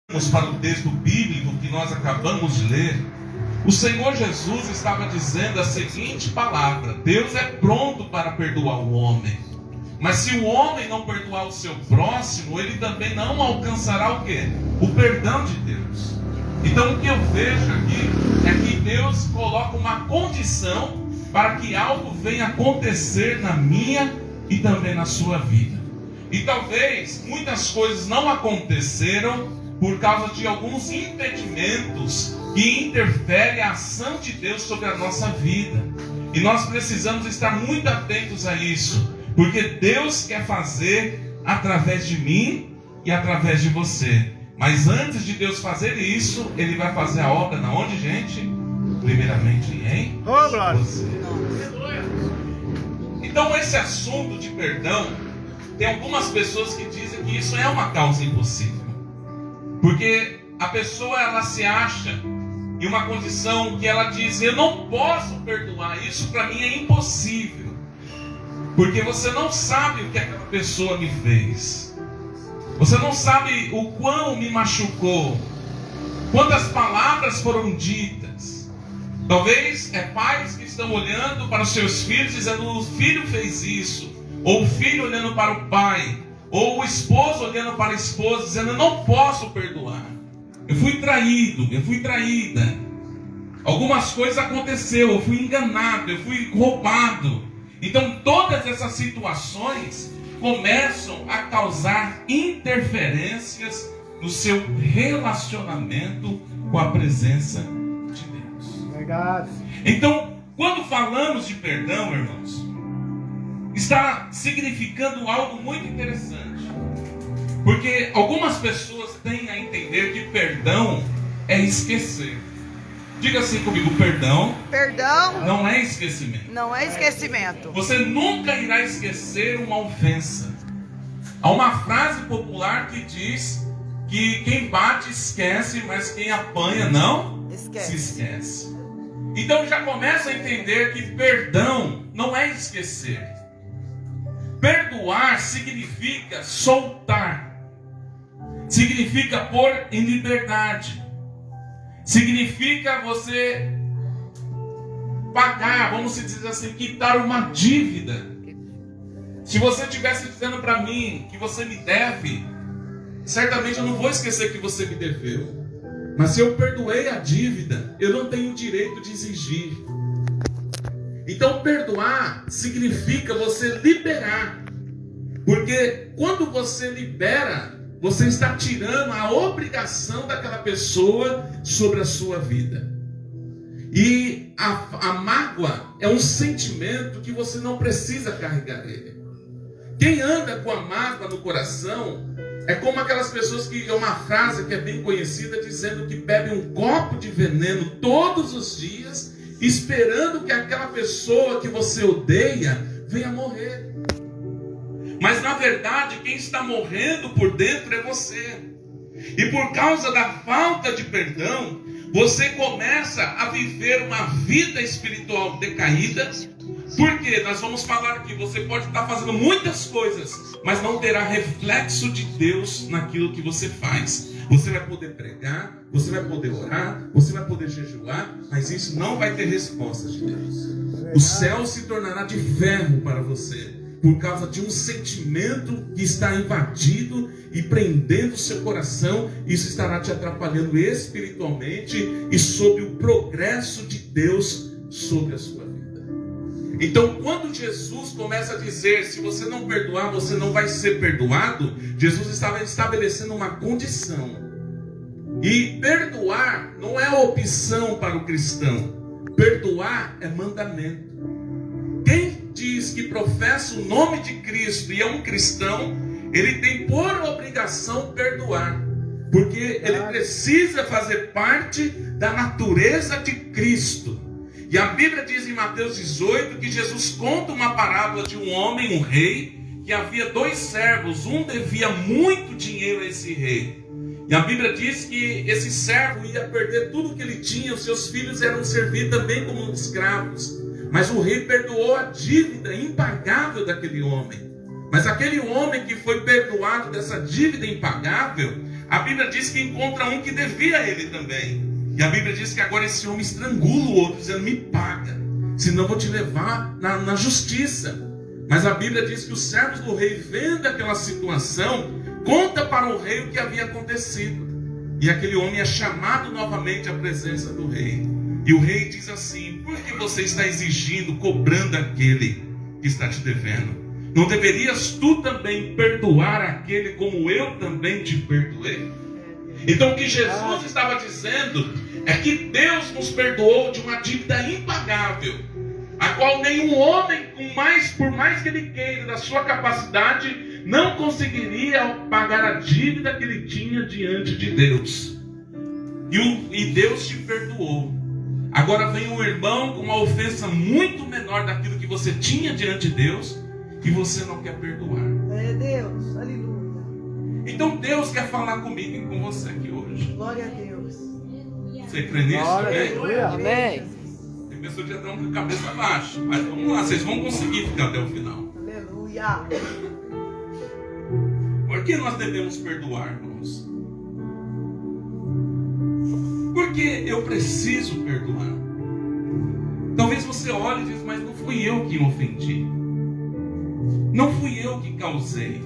Para o texto bíblico que nós acabamos de ler, o Senhor Jesus estava dizendo a seguinte palavra: Deus é pronto para perdoar o homem, mas se o homem não perdoar o seu próximo, ele também não alcançará o quê? O perdão de Deus. Então o que eu vejo aqui é que Deus coloca uma condição para que algo venha acontecer na minha e também na sua vida. E talvez muitas coisas não aconteceram por causa de alguns impedimentos que interferem a ação de Deus sobre a nossa vida. E nós precisamos estar muito atentos a isso, porque Deus quer fazer através de mim e através de você. Mas antes de Deus fazer isso, Ele vai fazer a obra na onde, gente? Primeiramente em você. Então esse assunto de perdão, tem algumas pessoas que dizem que isso é uma causa impossível. Porque a pessoa, ela se acha em uma condição que ela diz: eu não posso perdoar, isso para mim é impossível. Porque você não sabe o que aquela pessoa me fez. Você não sabe o quão me machucou. Quantas palavras foram ditas. Talvez pais que estão olhando para os seus filhos dizendo: o filho fez isso. Ou o filho olhando para o pai. Ou o esposo olhando para a esposa, dizendo: eu não posso perdoar. Eu fui traído, eu fui traída. Algumas coisas aconteceram, eu fui enganado, eu fui roubado. Então todas essas situações começam a causar interferências no seu relacionamento com a presença de Deus. Verdade. Então, quando falamos de perdão, irmãos, está significando algo muito interessante. Porque algumas pessoas têm a entender que perdão é esquecer. Diga assim comigo: perdão não é esquecimento. Não é esquecimento. Você nunca irá esquecer uma ofensa. Há uma frase popular que diz que quem bate esquece, mas quem apanha não se esquece. Então já começa a entender que perdão não é esquecer. Perdoar significa soltar, significa pôr em liberdade, significa você pagar, vamos dizer assim, quitar uma dívida. Se você estivesse dizendo para mim que você me deve, certamente eu não vou esquecer que você me deveu. Mas se eu perdoei a dívida, eu não tenho o direito de exigir. Então perdoar significa você liberar. Porque quando você libera, você está tirando a obrigação daquela pessoa sobre a sua vida. E a mágoa é um sentimento que você não precisa carregar ele. Quem anda com a mágoa no coração é como aquelas pessoas que, é uma frase que é bem conhecida, dizendo que bebe um copo de veneno todos os dias, esperando que aquela pessoa que você odeia venha morrer. Mas na verdade quem está morrendo por dentro é você. E por causa da falta de perdão, você começa a viver uma vida espiritual decaída. Porque nós vamos falar aqui, você pode estar fazendo muitas coisas, mas não terá reflexo de Deus naquilo que você faz. Você vai poder pregar, você vai poder orar, você vai poder jejuar, mas isso não vai ter resposta de Deus. O céu se tornará de ferro para você, por causa de um sentimento que está invadido e prendendo o seu coração. Isso estará te atrapalhando espiritualmente e sobre o progresso de Deus sobre a sua vida. Então, quando Jesus começa a dizer: se você não perdoar, você não vai ser perdoado, Jesus estava estabelecendo uma condição. E perdoar não é opção para o cristão. Perdoar é mandamento. Quem diz que professa o nome de Cristo e é um cristão, ele tem por obrigação perdoar. Porque ele precisa fazer parte da natureza de Cristo. E a Bíblia diz em Mateus 18 que Jesus conta uma parábola de um homem, um rei, que havia 2 servos. Um devia muito dinheiro a esse rei. E a Bíblia diz que esse servo ia perder tudo que ele tinha. Os seus filhos eram servir também como escravos. Mas o rei perdoou a dívida impagável daquele homem. Mas aquele homem que foi perdoado dessa dívida impagável, A Bíblia diz que encontra um que devia a ele também. E a Bíblia diz que agora esse homem estrangula o outro, dizendo: me paga, senão eu vou te levar na justiça. Mas a Bíblia diz que os servos do rei, vendo aquela situação, conta para o rei o que havia acontecido. E aquele homem é chamado novamente à presença do rei. E o rei diz assim: por que você está exigindo, cobrando aquele que está te devendo? Não deverias tu também perdoar aquele como eu também te perdoei? Então o que Jesus estava dizendo é que Deus nos perdoou de uma dívida impagável, a qual nenhum homem, por mais que ele queira, da sua capacidade, não conseguiria pagar a dívida que ele tinha diante de Deus. E Deus te perdoou. Agora vem um irmão com uma ofensa muito menor daquilo que você tinha diante de Deus, e você não quer perdoar. É Deus, aleluia. Então Deus quer falar comigo e com você aqui hoje. Glória a Deus. Você crê nisso? Amém? Amém. Tem pessoas que já estão com a cabeça baixa, mas vamos lá, vocês vão conseguir ficar até o final. Aleluia. Por que nós devemos perdoar, irmãos? Porque eu preciso perdoar. Talvez você olhe e diz: mas não fui eu que ofendi. Não fui eu que causei.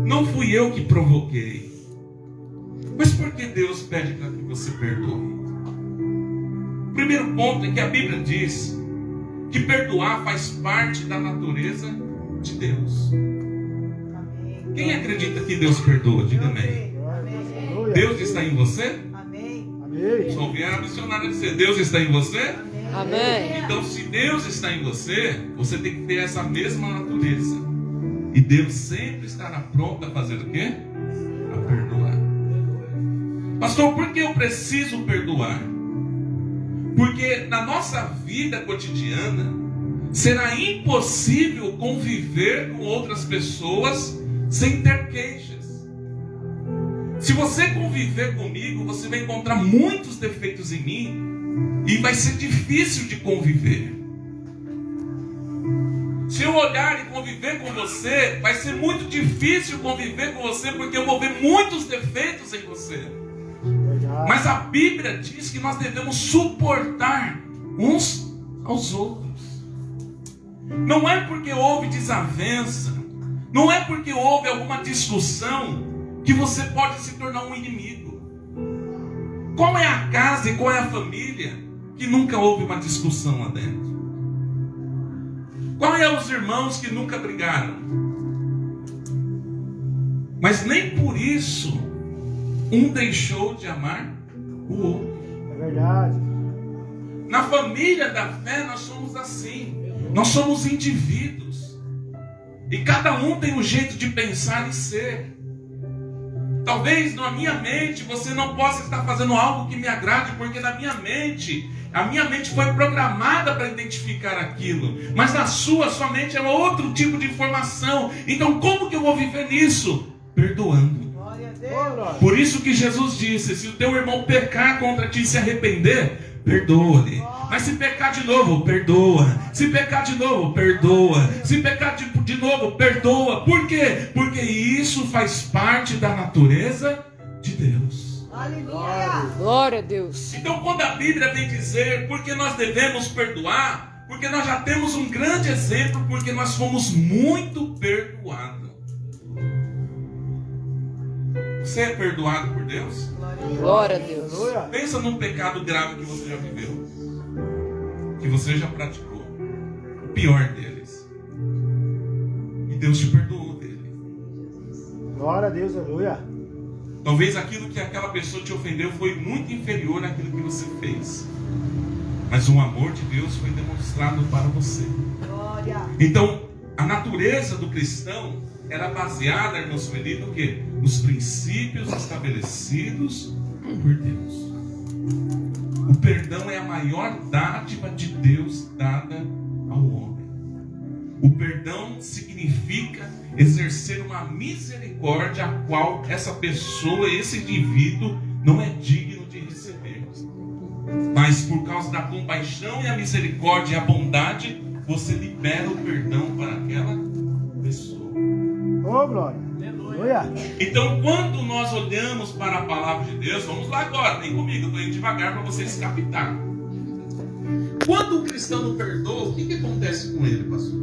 Não fui eu que provoquei. Mas por que Deus pede para que você perdoe? O primeiro ponto é que a Bíblia diz que perdoar faz parte da natureza de Deus. Amém. Quem acredita que Deus perdoa? Diga amém. Amém. Deus está em você? Amém. Só ouvi a missionária dizer: Deus está em você? Amém. Então, se Deus está em você, você tem que ter essa mesma natureza. E Deus sempre estará pronto a fazer o quê? A perdoar. Pastor, por que eu preciso perdoar? Porque na nossa vida cotidiana será impossível conviver com outras pessoas sem ter queixas. Se você conviver comigo, você vai encontrar muitos defeitos em mim e vai ser difícil de conviver. Se eu olhar e conviver com você, vai ser muito difícil conviver com você, porque eu vou ver muitos defeitos em você. Mas a Bíblia diz que nós devemos suportar uns aos outros. Não é porque houve desavença, não é porque houve alguma discussão que você pode se tornar um inimigo. Qual é a casa e qual é a família que nunca houve uma discussão lá dentro? Qual é os irmãos que nunca brigaram? Mas nem por isso um deixou de amar o outro. É verdade. Na família da fé nós somos assim. Nós somos indivíduos. E cada um tem um jeito de pensar e ser. Talvez na minha mente você não possa estar fazendo algo que me agrade, porque na minha mente, a minha mente foi programada para identificar aquilo. Mas na sua mente é outro tipo de informação. Então como que eu vou viver nisso? Perdoando. Glória a Deus. Por isso que Jesus disse: se o teu irmão pecar contra ti e se arrepender, perdoa-lhe. Mas se pecar de novo, perdoa. Se pecar de novo, perdoa. Se pecar de novo, perdoa. Por quê? Porque isso faz parte da natureza de Deus. Aleluia. Glória a Deus. Então quando a Bíblia vem dizer porque nós devemos perdoar, porque nós já temos um grande exemplo, porque nós fomos muito perdoados. Você é perdoado por Deus? Glória a Deus. Pensa num pecado grave que você já viveu, que você já praticou, o pior deles, e Deus te perdoou dele. Glória a Deus, aleluia. Talvez aquilo que aquela pessoa te ofendeu foi muito inferior àquilo que você fez, mas o amor de Deus foi demonstrado para você. Glória. Então, a natureza do cristão era baseada, irmãos queridos, no quê? Nos princípios estabelecidos por Deus. O perdão é a maior dádiva de Deus dada ao homem. O perdão significa exercer uma misericórdia a qual essa pessoa, esse indivíduo, não é digno de receber. Mas por causa da compaixão e a misericórdia e a bondade, você libera o perdão para aquela pessoa. Ô, glória. Aleluia. Então, quando nós olhamos para a palavra de Deus, vamos lá agora, vem comigo, eu estou indo devagar para vocês captarem. Quando o cristão não perdoa, o que acontece com ele, pastor?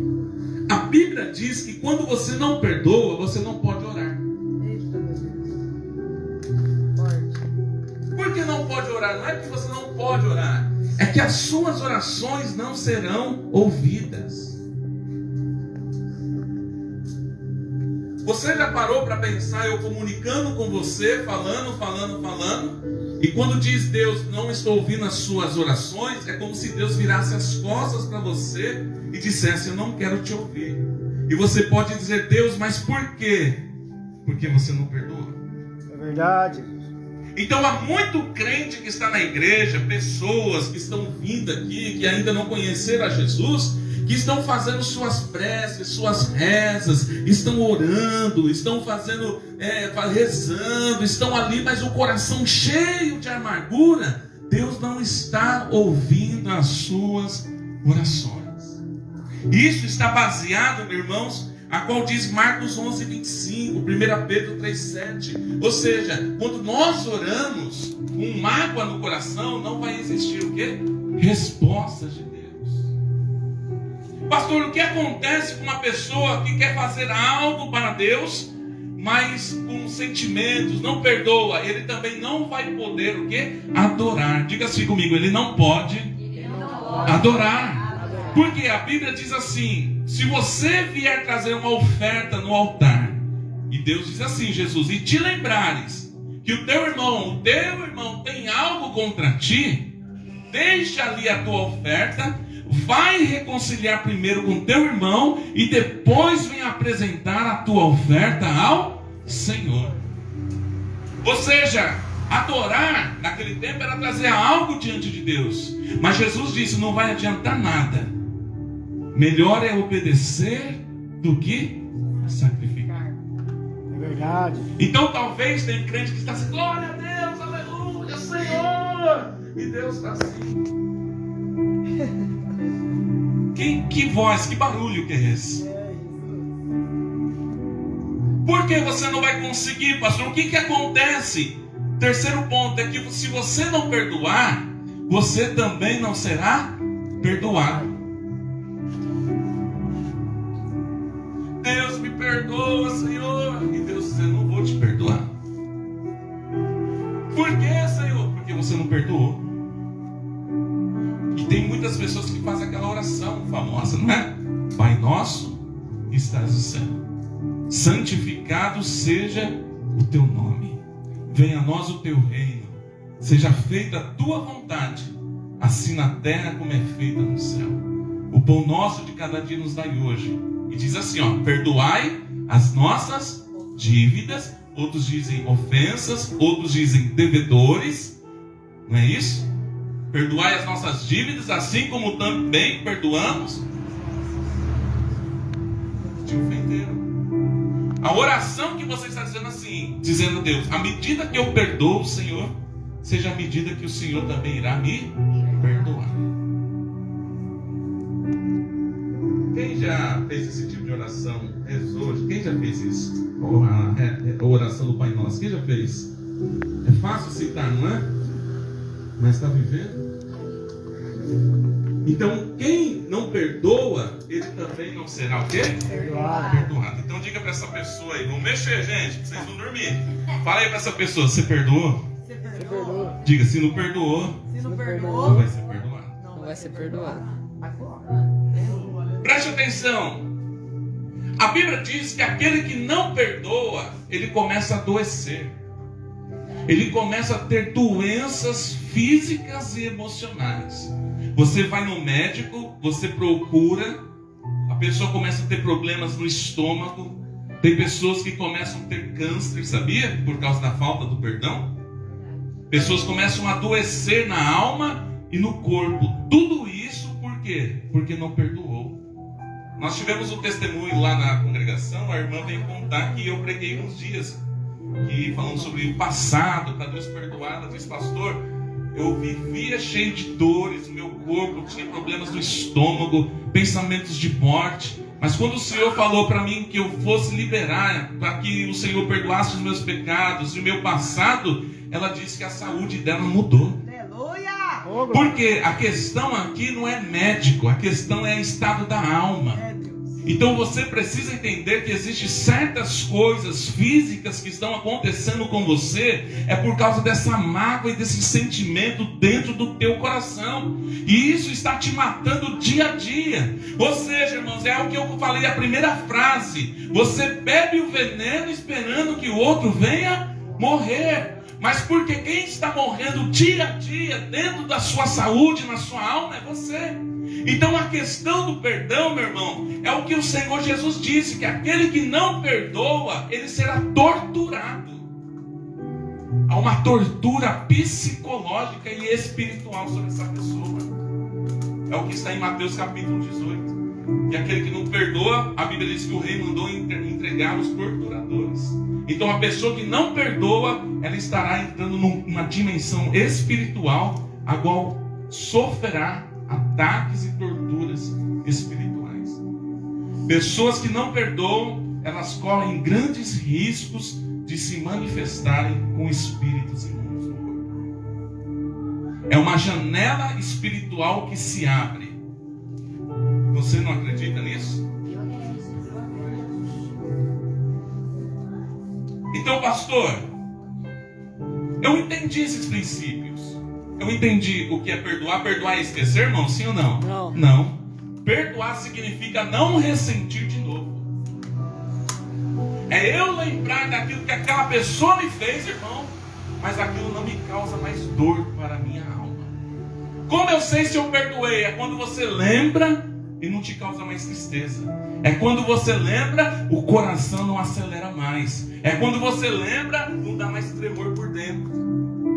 A Bíblia diz que quando você não perdoa, você não pode orar. Por que não pode orar? Não é que você não pode orar, é que as suas orações não serão ouvidas. Você já parou para pensar, eu comunicando com você, falando, e quando diz Deus, não estou ouvindo as suas orações, é como se Deus virasse as costas para você e dissesse, eu não quero te ouvir. E você pode dizer, Deus, mas por quê? Porque você não perdoa. É verdade. Então há muito crente que está na igreja, pessoas que estão vindo aqui, que ainda não conheceram a Jesus, que estão fazendo suas preces, suas rezas, estão orando, estão fazendo, rezando, estão ali, mas o coração cheio de amargura. Deus não está ouvindo as suas orações. Isso está baseado, meus irmãos, a qual diz Marcos 11:25, 1 Pedro 3:7. Ou seja, quando nós oramos com mágoa no coração, não vai existir o quê? Respostas de Deus. Pastor, o que acontece com uma pessoa que quer fazer algo para Deus, mas com sentimentos, não perdoa? Ele também não vai poder o quê? Adorar. Diga assim comigo, ele não pode adorar. Porque a Bíblia diz assim, se você vier trazer uma oferta no altar, e Deus diz assim, Jesus, e te lembrares que o teu irmão tem algo contra ti, deixa ali a tua oferta, vai reconciliar primeiro com teu irmão e depois vem apresentar a tua oferta ao Senhor. Ou seja, adorar naquele tempo era trazer algo diante de Deus. Mas Jesus disse, não vai adiantar nada. Melhor é obedecer do que sacrificar. É verdade. Então talvez tem crente que está assim, glória a Deus, aleluia, Senhor. E Deus está assim. Que voz, que barulho que é esse? Por que você não vai conseguir, pastor? O que acontece? Terceiro ponto é que se você não perdoar, você também não será perdoado. Deus me perdoa, Senhor. E Deus diz, eu não vou te perdoar. Por que, Senhor? Porque você não perdoou. E tem muitas pessoas que fazem aquela oração famosa, não é? Pai nosso, que estás no céu, santificado seja o teu nome. Venha a nós o teu reino. Seja feita a tua vontade, assim na terra como é feita no céu. O pão nosso de cada dia nos dai hoje. E diz assim, ó, perdoai as nossas dívidas. Outros dizem ofensas, outros dizem devedores. Não é isso? Perdoai as nossas dívidas, assim como também perdoamos. Te ofenderam. A oração que você está dizendo assim, dizendo a Deus, à medida que eu perdoo, Senhor, seja a medida que o Senhor também irá me perdoar. Quem já fez esse tipo de oração? Rezou? Quem já fez isso? A oração do Pai Nosso. Quem já fez? É fácil citar, não é? Mas está vivendo? Então, quem não perdoa, ele também não será o quê? Perdoado. Então diga para essa pessoa aí, vamos mexer, gente, que vocês vão dormir. Fala aí para essa pessoa, você perdoou? Você perdoou? Diga, se não perdoou, Se não não perdoou, vai ser perdoado. Não vai ser perdoado. Preste atenção. A Bíblia diz que aquele que não perdoa, ele começa a adoecer. Ele começa a ter doenças físicas e emocionais. Você vai no médico, você procura, a pessoa começa a ter problemas no estômago. Tem pessoas que começam a ter câncer, sabia? Por causa da falta do perdão. Pessoas começam a adoecer na alma e no corpo. Tudo isso por quê? Porque não perdoou. Nós tivemos um testemunho lá na congregação, a irmã veio contar que eu preguei uns dias, que falando sobre o passado, para Deus perdoar. Ela disse, pastor, eu vivia cheio de dores no meu corpo, eu tinha problemas no estômago, pensamentos de morte. Mas quando o Senhor falou para mim que eu fosse liberar, para que o Senhor perdoasse os meus pecados e o meu passado, ela disse que a saúde dela mudou. Aleluia! Ô, glória. Porque a questão aqui não é médico, a questão é estado da alma. É Deus. Então você precisa entender que existem certas coisas físicas que estão acontecendo com você, é por causa dessa mágoa e desse sentimento dentro do teu coração. E isso está te matando dia a dia. Ou seja, irmãos, é o que eu falei a primeira frase. Você bebe o veneno esperando que o outro venha morrer. Mas porque quem está morrendo dia a dia dentro da sua saúde, na sua alma, é você. Então a questão do perdão, meu irmão, é o que o Senhor Jesus disse, que aquele que não perdoa, ele será torturado. Há uma tortura psicológica e espiritual sobre essa pessoa. É o que está em Mateus capítulo 18. E aquele que não perdoa, a Bíblia diz que o rei mandou entregar os torturadores. Então a pessoa que não perdoa, ela estará entrando numa dimensão espiritual, a qual sofrerá ataques e torturas espirituais. Pessoas que não perdoam, elas correm grandes riscos de se manifestarem com espíritos imundos no corpo. É uma janela espiritual que se abre. Você não acredita nisso? Então, pastor, eu entendi esses princípios. Eu entendi o que é perdoar. Perdoar é esquecer, irmão? Sim ou não? Não. Não. Perdoar significa não ressentir de novo. É eu lembrar daquilo que aquela pessoa me fez, irmão, mas aquilo não me causa mais dor para a minha alma. Como eu sei se eu perdoei? É quando você lembra e não te causa mais tristeza. É quando você lembra, o coração não acelera mais. É quando você lembra, não dá mais tremor por dentro.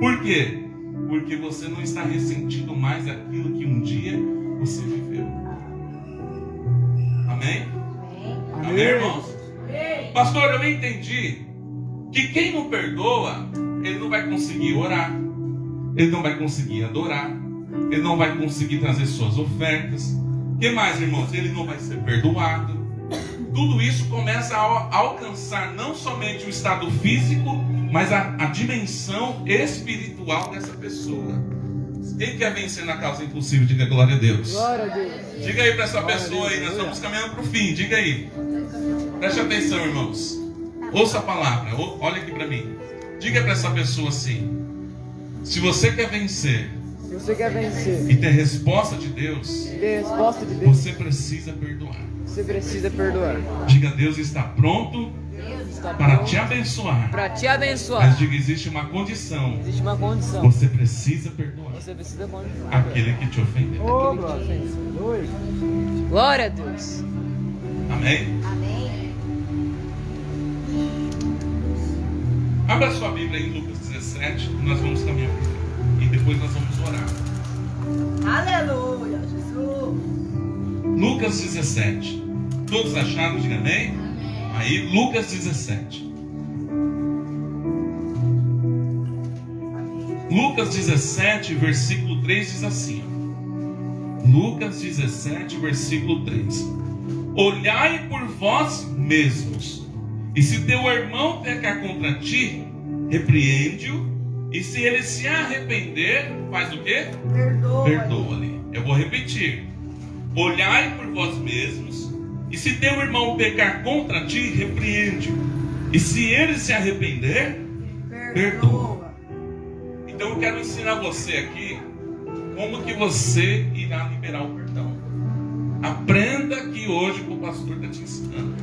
Por quê? Porque você não está ressentindo mais aquilo que um dia você viveu. Amém? Amém, irmãos? Pastor, eu entendi que quem não perdoa, ele não vai conseguir orar, ele não vai conseguir adorar, ele não vai conseguir trazer suas ofertas. O que mais, irmãos? Ele não vai ser perdoado. Tudo isso começa a alcançar não somente o estado físico, mas a dimensão espiritual dessa pessoa. Quem quer vencer na causa impossível, diga glória a Deus. Glória a Deus. Diga aí para essa pessoa aí, nós estamos caminhando para o fim, diga aí. Preste atenção, irmãos. Ouça a palavra, olha aqui para mim. Diga para essa pessoa assim: se você quer vencer, Se você quer vencer, e ter resposta de Deus, ter resposta de Deus, você precisa perdoar. você precisa perdoar. Diga: Deus está pronto Está para pronto te abençoar. para te Mas abençoar. diga: existe uma condição. Existe uma condição. Você precisa perdoar Você precisa continuar. aquele que te ofendeu. Ô, Aquele que te glória. fez. Aleluia. Glória a Deus. Amém? Abra sua Bíblia em Lucas 17, nós vamos caminhar por aqui. E depois nós vamos orar. Aleluia, Jesus. Lucas 17. Todos acharam? Diga amém. Aí, Lucas 17. Lucas 17, versículo 3 diz assim. Lucas 17, versículo 3. Olhai por vós mesmos, e se teu irmão pecar contra ti, repreende-o, e se ele se arrepender, faz o quê? Perdoa. Perdoa-lhe. Eu vou repetir. Olhai por vós mesmos, e se teu irmão pecar contra ti, repreende-o, e se ele se arrepender, perdoa. Então eu quero ensinar você aqui como que você irá liberar o perdão. Aprenda aqui hoje que o pastor está te ensinando.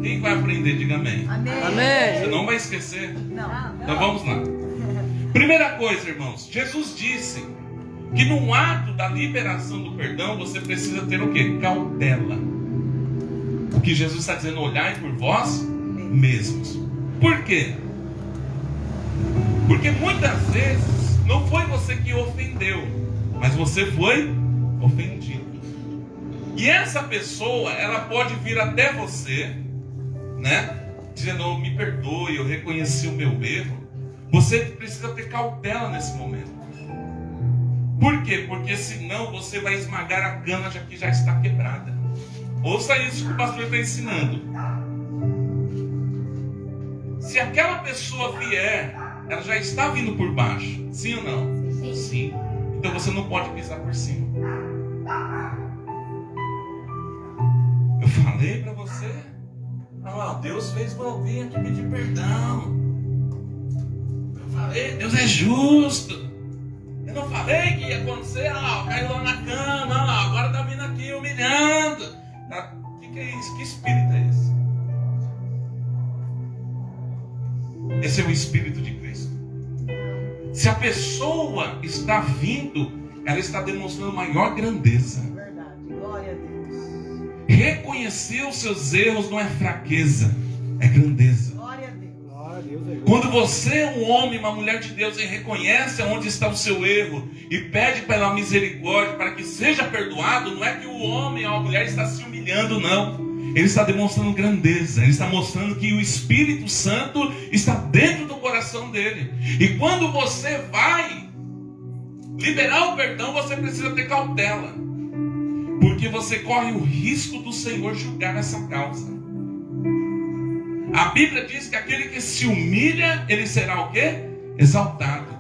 Quem vai aprender, diga amém. Amém. Você Amém. não vai esquecer? Não. Então vamos lá. Primeira coisa, irmãos, Jesus disse que no ato da liberação do perdão você precisa ter o quê? Cautela. O que Jesus está dizendo, olhai por vós mesmos. Por quê? Porque muitas vezes não foi você que ofendeu, mas você foi ofendido. E essa pessoa, ela pode vir até você, né? Dizendo, oh, me perdoe, eu reconheci o meu erro. Você precisa ter cautela nesse momento. Por quê? Porque senão você vai esmagar a cana que já está quebrada. Ouça isso que o pastor está ensinando. Se aquela pessoa vier, ela já está vindo por baixo. Sim ou não? Sim. Então você não pode pisar por cima. Eu falei para você. Deus fez para vir aqui pedir perdão. Eu falei, Deus é justo. Eu não falei que ia acontecer. Caiu lá na cama. Agora está vindo aqui humilhando. O que é isso? Que espírito é esse? Esse é o Espírito de Cristo. Se a pessoa está vindo, ela está demonstrando maior grandeza. Verdade. Glória a Deus. Reconhecer os seus erros não é fraqueza, é grandeza. Glória a Deus. Glória a Deus. Quando você é um homem, uma mulher de Deus, e reconhece onde está o seu erro e pede pela misericórdia para que seja perdoado, não é que o homem ou a mulher está se humilhando, não. Ele está demonstrando grandeza. Ele está mostrando que o Espírito Santo está dentro do coração dele. E quando você vai liberar o perdão, você precisa ter cautela. Porque você corre o risco do Senhor julgar essa causa. A Bíblia diz que aquele que se humilha, ele será o quê? Exaltado.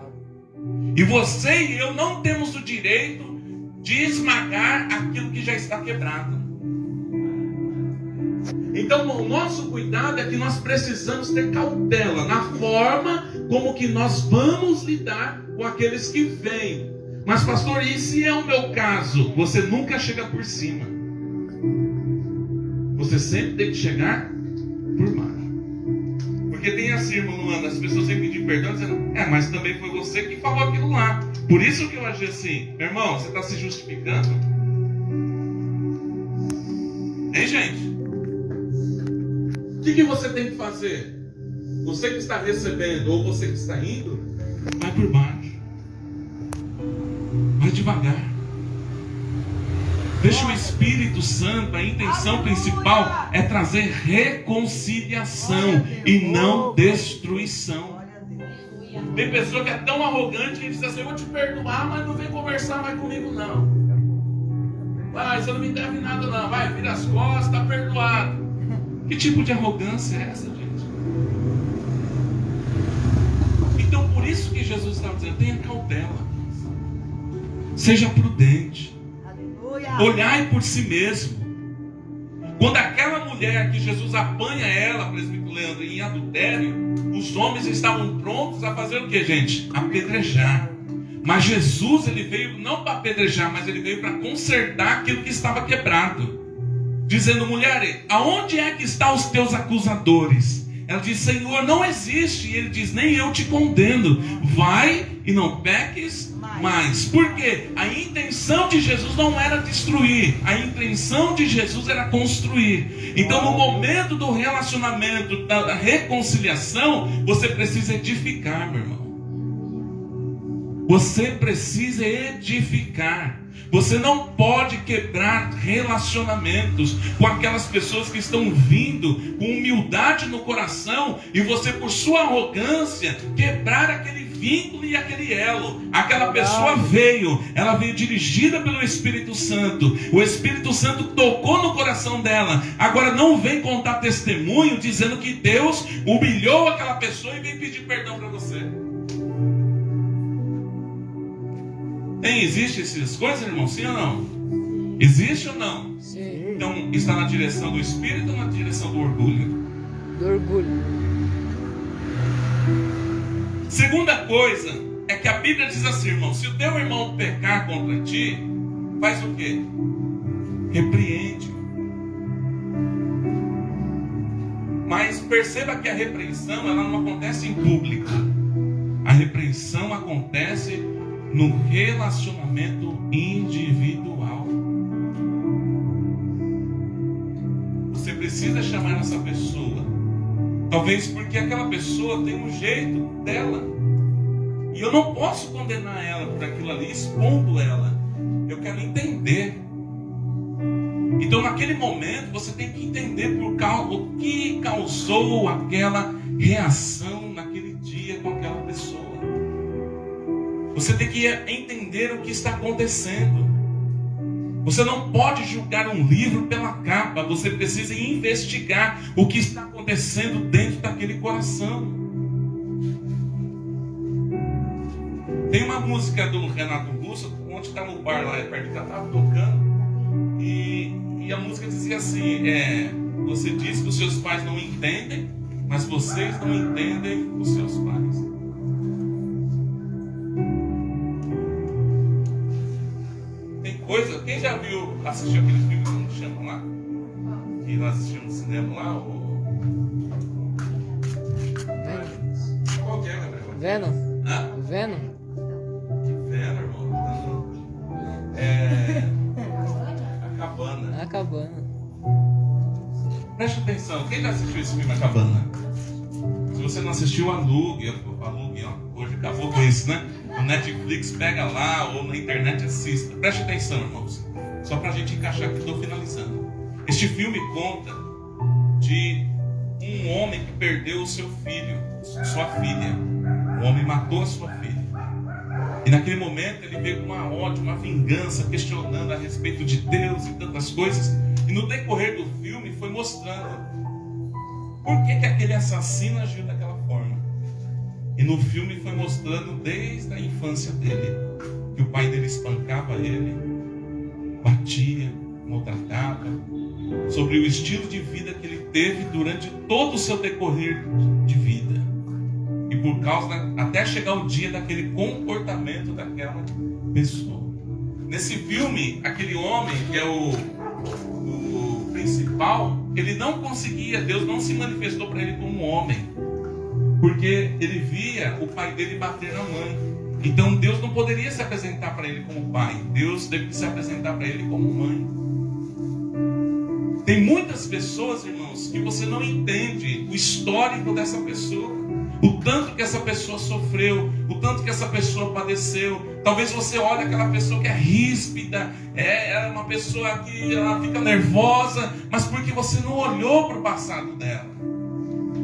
E você e eu não temos o direito de esmagar aquilo que já está quebrado. Então o nosso cuidado é que nós precisamos ter cautela na forma como que nós vamos lidar com aqueles que vêm. Mas pastor, e se é o meu caso? Você nunca chega por cima. Você sempre tem que chegar por baixo. Porque tem assim, irmão Luana, as pessoas sempre pedem perdão dizendo, mas também foi você que falou aquilo lá. Por isso que eu achei assim, meu irmão, você está se justificando? Hein, gente? O que você tem que fazer? Você que está recebendo ou você que está indo, vai por baixo. Vai devagar. Deixa o Espírito Santo, a intenção principal é trazer reconciliação e não destruição. Tem pessoa que é tão arrogante que diz assim, eu vou te perdoar, mas não vem conversar mais comigo não. Vai, você não me deve nada não. Vai, vira as costas, está perdoado. Que tipo de arrogância é essa, gente? Então, por isso que Jesus estava dizendo, tenha cautela. Seja prudente. Aleluia. Olhai por si mesmo. Quando aquela mulher que Jesus apanha ela, presbítero Leandro, em adultério, os homens estavam prontos a fazer o que, gente? Apedrejar. Mas Jesus, ele veio não para apedrejar, mas ele veio para consertar aquilo que estava quebrado. Dizendo, mulher, aonde é que estão os teus acusadores? Ela diz, Senhor, não existe. E ele diz, nem eu te condeno. Vai e não peques mais. Por quê? A intenção de Jesus não era destruir. A intenção de Jesus era construir. Então, no momento do relacionamento, da reconciliação, você precisa edificar, meu irmão. Você precisa edificar. Você não pode quebrar relacionamentos com aquelas pessoas que estão vindo com humildade no coração e você, por sua arrogância, quebrar aquele vínculo e aquele elo. Aquela pessoa veio, ela veio dirigida pelo Espírito Santo. O Espírito Santo tocou no coração dela. Agora não vem contar testemunho dizendo que Deus humilhou aquela pessoa e veio pedir perdão para você. Existe essas coisas, irmão? Sim ou não? Existe ou não? Sim. Então, está na direção do Espírito ou na direção do orgulho? Do orgulho. Segunda coisa é que a Bíblia diz assim, irmão, se o teu irmão pecar contra ti, faz o quê? Repreende. Mas perceba que a repreensão, ela não acontece em público. A repreensão acontece no relacionamento individual. Você precisa chamar essa pessoa. Talvez porque aquela pessoa tem um jeito dela. E eu não posso condenar ela por aquilo ali, expondo ela. Eu quero entender. Então naquele momento você tem que entender o que causou aquela reação naquele dia com aquela pessoa. Você tem que entender o que está acontecendo. Você não pode julgar um livro pela capa. Você precisa investigar o que está acontecendo dentro daquele coração. Tem uma música do Renato Russo, onde está no bar lá, perto de estava tocando. E a música dizia assim: você diz que os seus pais não entendem, mas vocês não entendem os seus pais. Tem coisa. Quem já assistiu aquele filme, como chama lá? Que nós assistimos no cinema lá? Qual que é, Gabriel? Venom. Hã? Venom. Venom, irmão. A Cabana. A cabana. Preste atenção, quem já assistiu esse filme A Cabana? Se você não assistiu, alugue, ó. Hoje acabou com isso, né? No Netflix, pega lá, ou na internet assista. Preste atenção, irmãos. Só pra gente encaixar aqui, estou finalizando. Este filme conta de um homem que perdeu o seu filho, sua filha. O homem matou a sua filha. E naquele momento ele veio com uma ódio, uma vingança, questionando a respeito de Deus e tantas coisas. E no decorrer do filme foi mostrando por que aquele assassino agiu daquela forma. E no filme foi mostrando desde a infância dele, que o pai dele espancava ele, batia, maltratava, sobre o estilo de vida que ele teve durante todo o seu decorrer de vida. E por causa, até chegar o dia daquele comportamento daquela pessoa. Nesse filme, aquele homem que é o principal, ele não conseguia, Deus não se manifestou para ele como homem, porque ele via o pai dele bater na mãe. Então Deus não poderia se apresentar para ele como pai, Deus teve que se apresentar para ele como mãe. Tem muitas pessoas, irmãos, que você não entende o histórico dessa pessoa, o tanto que essa pessoa sofreu, o tanto que essa pessoa padeceu. Talvez você olhe aquela pessoa que é ríspida, é uma pessoa que ela fica nervosa, mas porque você não olhou para o passado dela.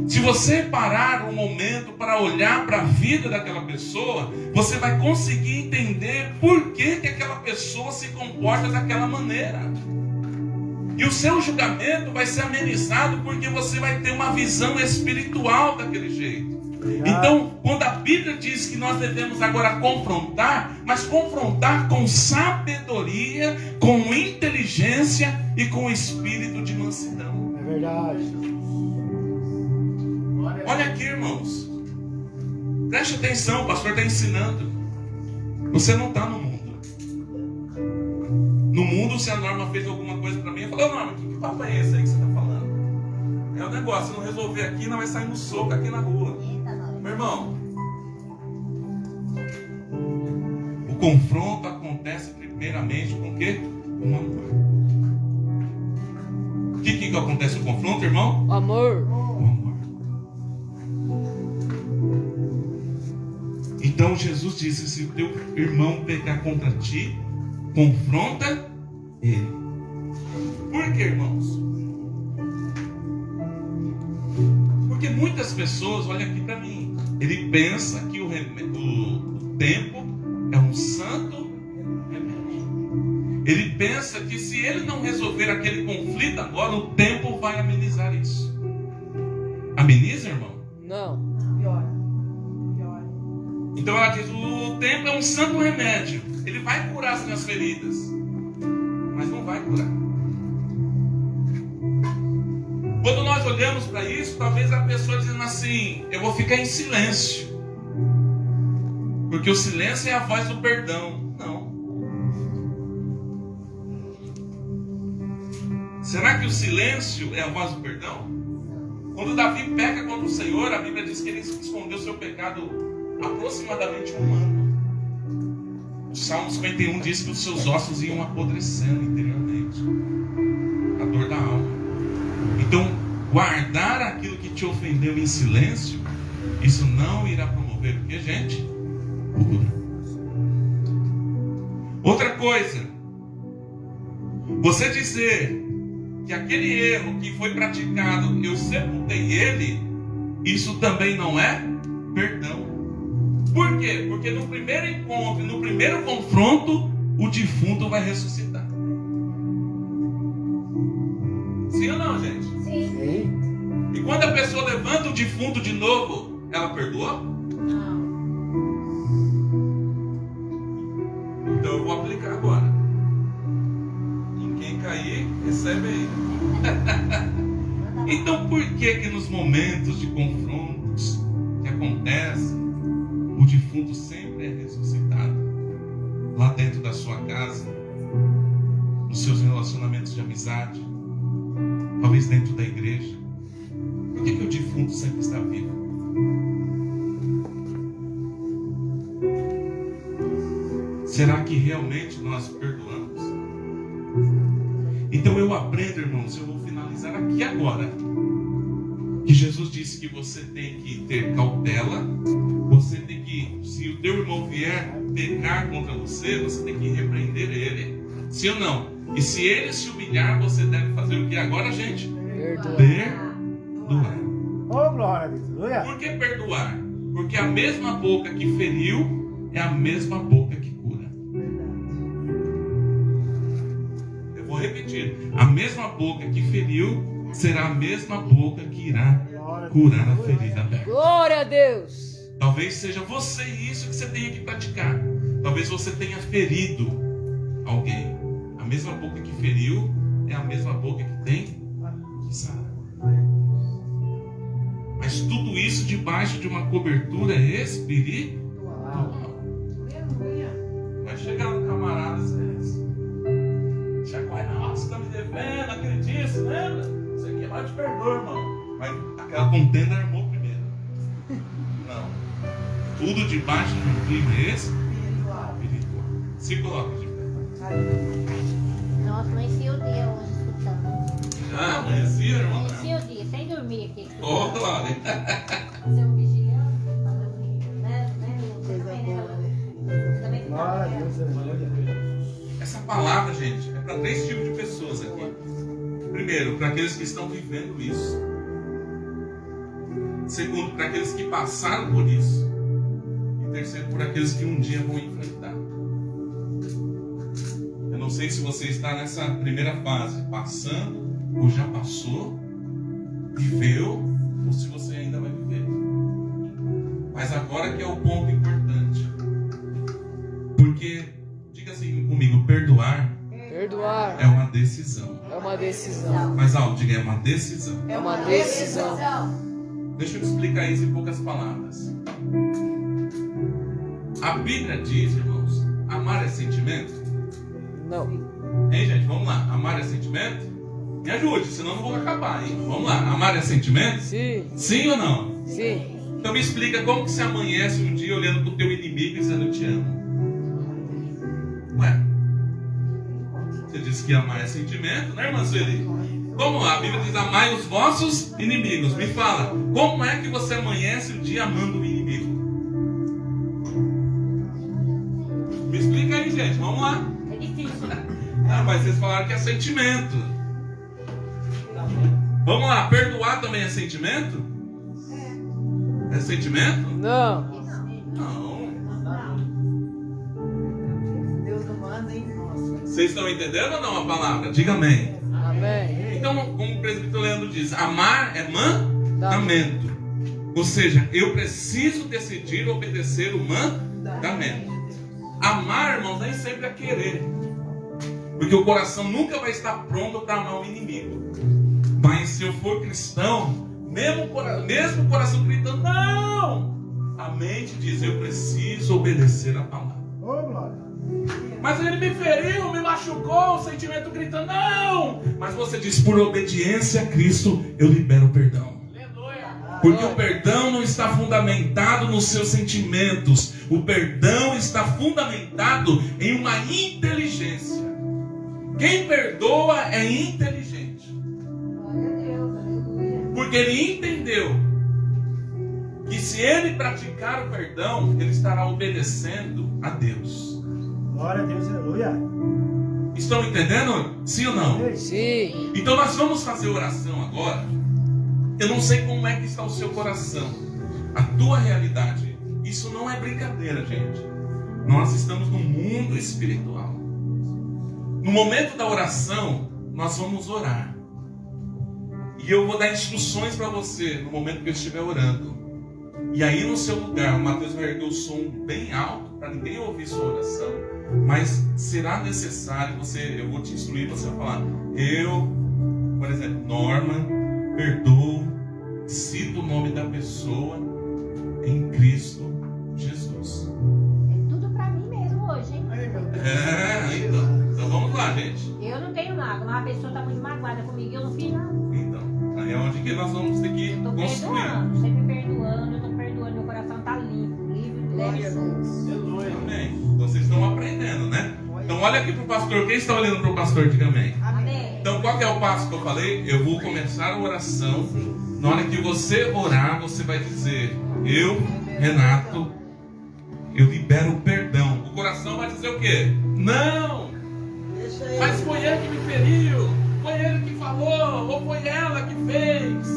Se você parar um momento para olhar para a vida daquela pessoa, você vai conseguir entender por que aquela pessoa se comporta daquela maneira. E o seu julgamento vai ser amenizado porque você vai ter uma visão espiritual daquele jeito. Então, quando a Bíblia diz que nós devemos agora confrontar, mas confrontar com sabedoria, com inteligência e com espírito de mansidão. É verdade. Olha aqui, irmãos. Preste atenção, o pastor está ensinando. Você não está no mundo. No mundo, se a Norma fez alguma coisa para mim, eu falo: Norma, que papo é esse aí que você está falando? É o negócio, se não resolver aqui, não vai sair no soco aqui na rua. Meu irmão, o confronto acontece primeiramente com o quê? Com amor. O que acontece no confronto, irmão? O amor. O amor. Então Jesus disse: se o teu irmão pecar contra ti, confronta ele. Por que, irmãos? Porque muitas pessoas, olha aqui para mim, ele pensa que o tempo é um santo remédio. Ele pensa que se ele não resolver aquele conflito agora, o tempo vai amenizar isso. Ameniza, irmão? Não. Pior. Então ela diz: o tempo é um santo remédio. Ele vai curar as minhas feridas, mas não vai curar. Quando nós olhamos para isso, talvez a pessoa dizendo assim: eu vou ficar em silêncio, porque o silêncio é a voz do perdão. Não. Será que o silêncio é a voz do perdão? Quando Davi peca contra o Senhor, a Bíblia diz que ele escondeu seu pecado aproximadamente 1 ano. O Salmo 51 diz que os seus ossos iam apodrecendo interiormente. A dor da alma. Então, guardar aquilo que te ofendeu em silêncio, isso não irá promover o que, gente? Cura. Outra coisa, você dizer que aquele erro que foi praticado, eu sepultei ele, isso também não é perdão. Por quê? Porque no primeiro encontro, no primeiro confronto, o defunto vai ressuscitar. Sim ou não, gente? Sim. E quando a pessoa levanta o defunto de novo, ela perdoou? Então eu vou aplicar agora. E quem cair, recebe aí. Então por que nos momentos de confrontos que acontecem, o defunto sempre é ressuscitado? Lá dentro da sua casa, nos seus relacionamentos de amizade, talvez dentro da igreja. Por que o defunto sempre está vivo? Será que realmente nós perdoamos? Então eu aprendo, irmãos, eu vou finalizar aqui agora, que Jesus disse que você tem que ter cautela, você tem que, se o teu irmão vier pecar contra você, você tem que repreender ele, sim ou não? E se ele se humilhar, você deve fazer o que agora, gente? Perdoar. Oh, glória a Deus. Aleluia. Por que perdoar? Porque a mesma boca que feriu é a mesma boca que cura. Eu vou repetir. A mesma boca que feriu será a mesma boca que irá curar a ferida aberta. Glória a Deus. Talvez seja você isso que você tenha que praticar. Talvez você tenha ferido alguém. A mesma boca que feriu é a mesma boca que tem que sarar. Mas tudo isso debaixo de uma cobertura espiritual. Vai chegar no camarada e chacoalha, nossa, está me devendo, aquele dia, você lembra? Isso aqui vai te perdoar, irmão. Mas aquela contenda armou primeiro. Não. Tudo debaixo de um clima espiritual. Se coloca de pé. Nossa, amanheci o dia hoje escutando. Ah, amanhecia, irmão? Amanheci o dia, sem dormir aqui. Ó, Glória. Fazer um vigilante, né? Também Glória a Deus. Aleluia. Essa palavra, gente, é para 3 tipos de pessoas aqui. Primeiro, para aqueles que estão vivendo isso. Segundo, para aqueles que passaram por isso. E terceiro, por aqueles que um dia vão enfrentar. Eu não sei se você está nessa primeira fase, passando, ou já passou, viveu, ou se você ainda vai viver. Mas agora que é o ponto importante. Porque, diga assim comigo, perdoar Perdoar é uma decisão. é uma decisão. Mais alto, diga, é uma decisão. É uma decisão. Deixa eu te explicar isso em poucas palavras. A Bíblia diz, irmãos, amar é sentimento? Não. Hein, gente? Vamos lá. Amar é sentimento? Me ajude, senão eu não vou acabar, hein? Vamos lá. Amar é sentimento? Sim. Sim ou não? Sim. Então me explica como que você amanhece um dia olhando para o teu inimigo e dizendo eu te amo. Ué? Você disse que amar é sentimento, né, irmã Sueli? Como a Bíblia diz, amai os vossos inimigos. Me fala, como é que você amanhece o dia amando o inimigo? Me explica aí, gente. Vamos lá. É difícil. Ah, mas vocês falaram que é sentimento. Vamos lá, perdoar também é sentimento? É sentimento? Não. Não. Deus não manda, hein? Nossa. Vocês estão entendendo ou não a palavra? Diga amém. Amém. Então, como o presbítero Leandro diz, amar é mandamento. Ou seja, eu preciso decidir obedecer o mandamento. Amar, irmãos, nem sempre é querer. Porque o coração nunca vai estar pronto para amar o inimigo. Mas se eu for cristão, mesmo o coração gritando, não! A mente diz, eu preciso obedecer a palavra. Oh, glória. Mas ele me feriu, me machucou, o sentimento gritando, não! Mas você diz, por obediência a Cristo, eu libero o perdão. Porque o perdão não está fundamentado nos seus sentimentos. O perdão está fundamentado em uma inteligência. Quem perdoa é inteligente. Porque ele entendeu que se ele praticar o perdão, ele estará obedecendo a Deus. Glória a Deus. Aleluia. Estão entendendo? Sim ou não? Sim. Então nós vamos fazer oração agora. Eu não sei como é que está o seu coração, a tua realidade. Isso não é brincadeira, gente. Nós estamos no mundo espiritual. No momento da oração, nós vamos orar. E eu vou dar instruções para você no momento que eu estiver orando. E aí no seu lugar, o Mateus vai erguer o som bem alto para ninguém ouvir sua oração. Mas será necessário eu vou te instruir, você vai falar: eu, por exemplo, Norma, perdoo, cito o nome da pessoa em Cristo Jesus. É tudo pra mim mesmo hoje, hein? Ai, meu Deus. Então vamos lá, gente. Eu não tenho mágoa, mas a pessoa tá muito magoada comigo e eu não fiz nada. Então, aí é onde que nós vamos ter que Eu tô construir. perdoando, sempre perdoando, eu tô perdoando, meu coração tá limpo, livre, leve e solto. Aleluia. Amém. Então vocês estão aprendendo, né? Então olha aqui pro pastor. Quem está olhando pro pastor, diga amém. Amém. Então qual que é o passo que eu falei? Eu vou começar a oração. Na hora que você orar, você vai dizer: eu, Renato, eu libero o perdão. O coração vai dizer o quê? Não! Deixa ele. Mas foi ele que me feriu, foi ele que falou, ou foi ela que fez.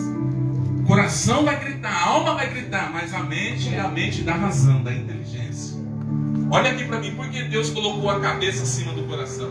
O coração vai gritar, a alma vai gritar, mas a mente é a mente da razão, da inteligência. Olha aqui para mim, por que Deus colocou a cabeça acima do coração?